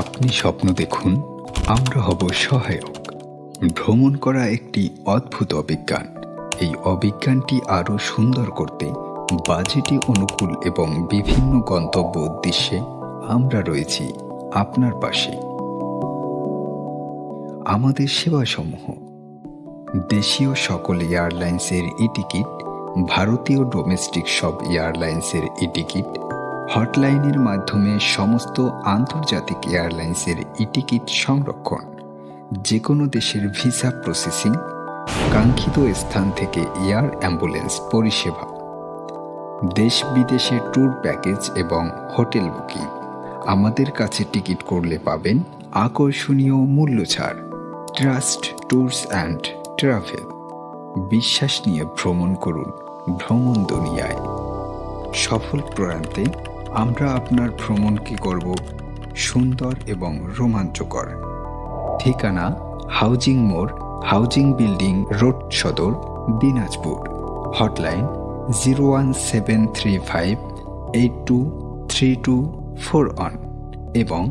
আপনি স্বপ্ন দেখুন, আমরা হব সহায়ক। ভ্রমণ করা একটি অদ্ভুত অভিজ্ঞান। এই অভিজ্ঞানটি আরও সুন্দর করতে বাজেটে অনুকূল এবং বিভিন্ন গন্তব্য উদ্দেশ্যে আমরা রয়েছি আপনার পাশে। আমাদের সেবাসমূহ: দেশীয় সকল এয়ারলাইন্সের টিকিট, ভারতীয় ডোমেস্টিক সব এয়ারলাইন্সের টিকিট, হটলাইনের মাধ্যমে সমস্ত আন্তর্জাতিক এয়ারলাইন্সের টিকিট সংরক্ষণ, যে কোনো দেশের ভিসা প্রসেসিং, কাঙ্ক্ষিত স্থান থেকে এয়ার অ্যাম্বুলেন্স পরিষেবা, দেশ বিদেশে ট্যুর প্যাকেজ এবং হোটেল বুকিং। আমাদের কাছে টিকিট করলে পাবেন আকর্ষণীয় মূল্য ছাড়। Trust tours and travel. বিশ্বাস নিয়ে ভ্রমণ করুন ভ্রমণ দুনিয়ায়। সফল প্রয়ান্তে আমরা আপনার ভ্রমণকে করব সুন্দর এবং রোমাঞ্চকর। ঠিকানা: হাউজিং মোড়, হাউজিং বিল্ডিং রোড, সদর, দিনাজপুর। হটলাইন: 01735823241 এবং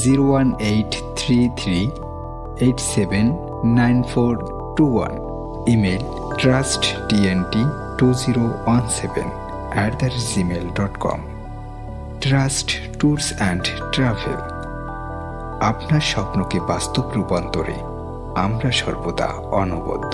01833879421। Email: trusttnt2017@gmail.com। Trust tours and travel. আপনার স্বপ্নকে বাস্তব রূপান্তরে আমরা সর্বদা অনবদ্য।